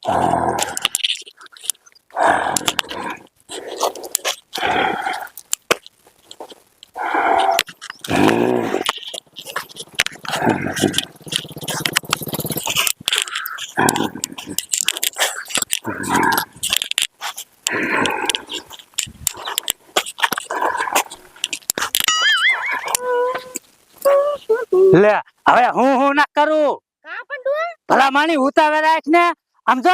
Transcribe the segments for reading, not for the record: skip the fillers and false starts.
લે હવે હું ના કરું ભલા માની ઉતાવે રાખ ને. આમ જો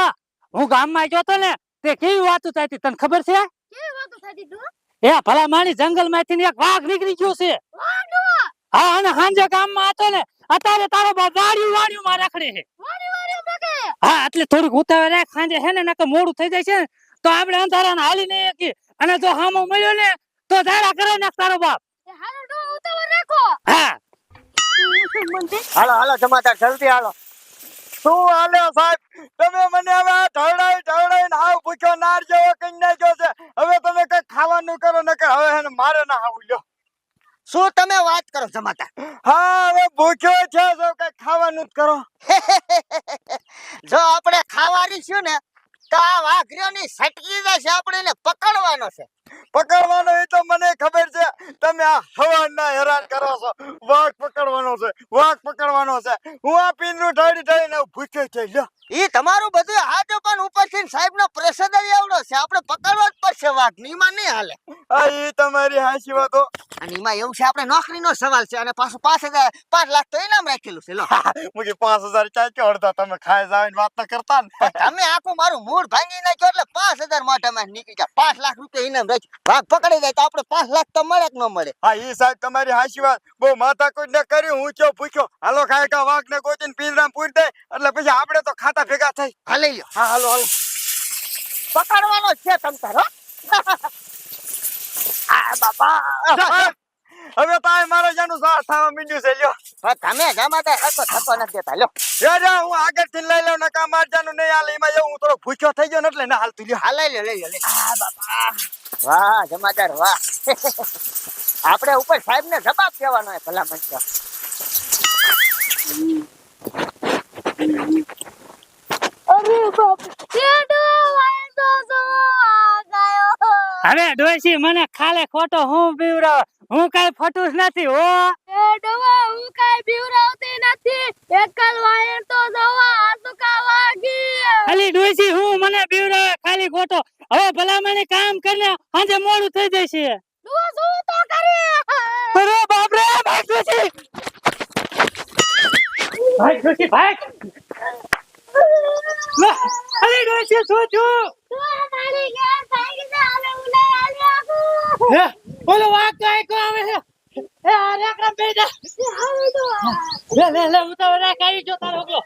હું ગામમાં ગયો તો ને તે કેવી વાતો થતી તને ખબર છે? એ ભલા માની જંગલ માંથી એક વાઘ નીકળી ગયો છે. હા અને સાંજે ગામમાં હતો ને અત્યારે તારો વાડિયું માં રખડે છે. હા એટલે થોડુંક ઉતાવે રાખ સાંજે હે ને નકર મોડું થઈ જાય છે ને તો આપણે અંધારાને હાલી નહીં શકીએ. અને જો હામો મળ્યો ને તો ધારા કરે નાખ તારો બાપ. હા હાલો હાલો જમાદાર જલ્દી હાલો. શું હાલ્યો સાહેબ? તમે મને હવે ઢવડાઈ હાવ ભૂખ્યો નાર જેવો કઈ નાખ્યો છે. હવે તમે કઈ ખાવાનું કરો નકર હવે હે ને મારે ના આવું લ્યો. શું તમે વાત કરો જમાદાર? હા હવે ભૂખ્યો છે તો કઈ ખાવાનું જ કરો. જો આપણે ખાવારીશું ને તો આ વાઘરીઓની સટકી જશે, આપણે એને પકડવાનો છે. પકડવાનો એ તો મને ખબર છે. તમે આ હવાના હેરાન કરો છો. વાઘ પકડવાનો છે. હું આ પીંદરું ઢળીને ભૂખ્યો છે લ્યો. ઈ તમારું બધું હાથ પણ ઉપરથી સાહેબનો પ્રેશર જ એવડો છે. આપણે પકડવો જ પડશે વાઘ, નીમાં નહીં હાલે. આ ઈ તમારી હાચી વાતો. અને એમાં એવું છે આપણે નોકરીનો સવાલ છે અને પાછું 5 લાખ તો ઇનામ રાખેલું છે. લો મુકે 5000 ચાક્યો અડધા તમે ખાઈ જાવીને વાત ન કરતા ને. તમે આખું મારું મૂળ ભાંગી નાખ્યો એટલે 5000 મોઢામાં નીકળી ગયા. 5 લાખ રૂપિયા ઇનામ રાખ્યું. વાઘ પકડી જાય તો આપણે 5 લાખ તો મળે કે ન મળે? હા ઈ સાહેબ તમારી હાચી વાત. બહુ માથાકૂટ ન કરી. હું ચો ભૂખ્યો. હાલો ખાય કા વાઘ ને ગોતીને પિંજરામાં પૂરી દે એટલે પછી આપણે તો ખાતા ભેગા થઈ. હા લઈ લ્યો. હા હાલો પકડવાનો છે તમ તારો. આ બાપા હવે તાય મારે જાનું સાથ થવા મીંડ્યું છે લ્યો. તમે જમાદાર હકો થકો નથી દેતા. લ્યો યા હું આગળથી લઈ લઉં નકા માર જાનું નહીં હાલે. એમાં એવું હું થોડો ભૂખ્યો થઈ ગયો ને એટલે ના હાલતું લ્યો. હા લઈ લ્યો. આ બાપા વાહ જમાદાર વાહ. આપણે ઉપર સાહેબ ને જવાબ દેવાનો હોય ભલા મનસો. અરે બાપ કેડો વાંદો જો ગયો. હવે ડોશી મને ખાલે ખોટો હું બીવરાવ. હું કઈ ફટુસ નથી હો. કેડો હું કાઈ બીવરાવતી નથી. એકલ વાયર તો જવા આતુકા વાગી. ખાલી ડોશી હું મને બીવરાવે ખાલી ખોટો. હવે ભલા મને કામ કરીને આજે મોડું થઈ જશે. તું શું તો કરે? અરે બાપ રે ભાઈ ડોશી. ભાઈ ડોશી ભાઈ. અરે ડોશી શું છું? તું મારી ઘેર ભાગી જા. હવે ઉલે આલ્યા હે બોલો વાઘ કાઈ કો આવે છે. એ આ રેકડા બે જા. લે ઉતાવ રાખ આવી જો તારો ગયો.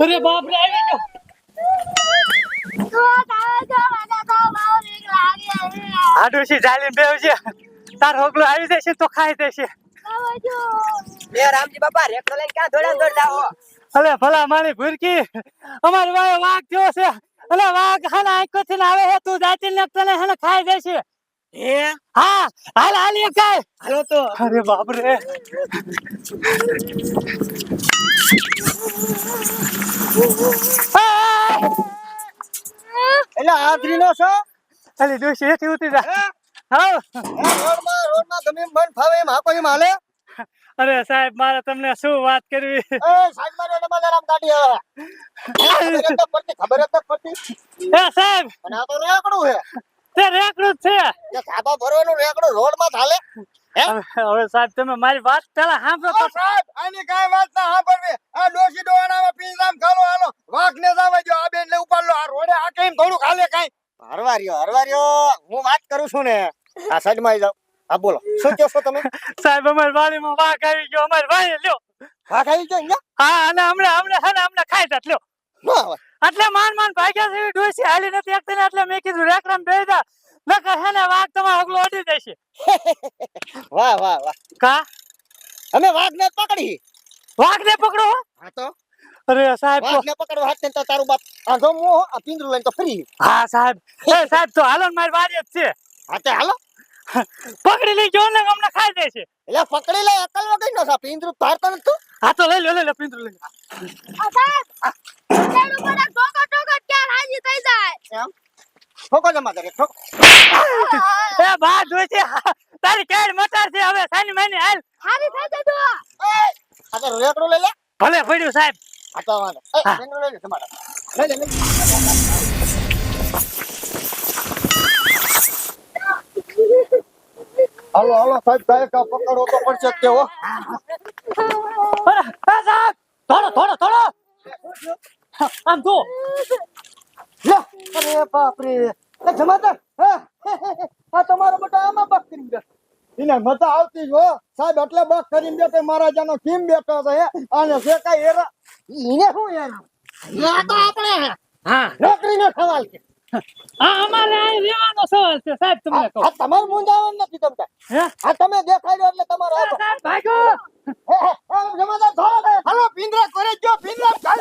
અરે બાપ રે આવી જો. આ ડોશી જાલીને બેવ છે. તાર હોગલો આવી જશે તો ખાઈ દેશે. એ રામજી બાપા રેકડો લઈને ક્યાં દોડ જાઓ? અલે ભલા મારી ભૂરકી અમાર વાય વાઘ થયો છે. અલે વાઘ ખાને આંખોથી આવે છે. તું જાતી ને તને હેને ખાઈ દેશે. એ હા હાલ એ કાય હાલો તો. અરે બાપ રે. એટલે આદરીનો છો? અલી ડોશી એથી ઉતરી જા. હા રોડમાં ગમે એમ મન ફાવે એમ હાકો એમ હાલે. અરે સાહેબ મારે તમને શું વાત કરવી. એ સાઈડ માં રેડમાં જરા ગાડી આવે. ખબર જ નથી પડતી. એ સાહેબ અને આ તો રેકડું છે. તે રેકડું જ છે. એ ખાધા ભરવાનું રેકડું રોડમાં ચાલે. હવે સાહેબ તમે મારી વાત પેલા સાંભળો તો. સાહેબ આની કાઈ વાત ના સાંભળવી. આ ડોશી ડોવાના પિંજરામ ખાલો હાલો. વાઘ ને જાવા જો. આ બેન ને ઉપાડ લો. આ રોડે આ કેમ થોડું ખાલે કાઈ. હરવાર્યો હું વાત કરું છું ને. આ સાઈડ માં જાવ. હા બોલો શું કહો છો તમે? સાહેબ અમારી વાડીમાં વાઘ આવી ગયો. અમારી વાડી લ્યો. વાઘ આવી ગયો અહીંયા? હા અને હમણાં ખાઈ જાત લ્યો. ના આવે. એટલે માન ભાગ્યા છે. ડોશી હાલી નથી એકતા ને એટલે મેં કીધું રેકડામ બેહી જા. નકર હે ને વાઘ તમારો હગલો અડી જશે. વાહ કા અમે વાઘ ને પકડી. વાઘ ને પકડો. હા તો અરે સાહેબ વાઘ ને પકડવા હાથ ને તો તારું બાપ આંધો મો આ પિંજરું લઈને તો ફરી. હા સાહેબ. એ સાહેબ તો હાલો ને મારી વાડી જ છે. હા તે હાલો. પકડી લઈ જો ને હમણાં ખાઈ દેશે. એટલે પકડી લે અકલ વગર નો સા પિંજરું તાર તો નતું. હા તો લઈ લો પિંજરું લઈ લો. સાહેબ કેડો પર ઠોકો જમાદાર એક ઠોકો. એ બા જોઈશે તારી કેડ મટાર છે હવે સાની માની હાલ હારી થાય છે ડો આ તો રેકડું લઈ લે. ભલે પડ્યું સાહેબ આ તો વાંધો. રેકડું લઈ લે જમાદાર. લઈ લે લઈ લે. હાલો હાલો સાહેબ ગાયકા પકડો તો પડશે જ તે હો. સાહેબ થોડો થોડો થોડો આમ જો લે અરે બાપ રે એ જમાદાર હા આ તમારો બેટા આમાં બક કરી દે. એને મજા આવતી જ હો સાહેબ એટલે બસ કરીને બેઠો મારા જાનો કેમ બેઠો છે હે અને જે કઈ એરા ઈને શું યાર આ તો આપણે હા નોકરીનો સવાલ છે. આ અમારે અહીં રહેવાનો સવાલ છે સાહેબ તમને કહું આ તમારું મૂંઝાવણ નથી તમતા. હે આ તમે દેખાડ્યો એટલે તમારો હતો. સાહેબ ભાગો જમાદાર ધોળો ગયો. હાલો પિંજરા કરે ગયો પિંજરા ચાલ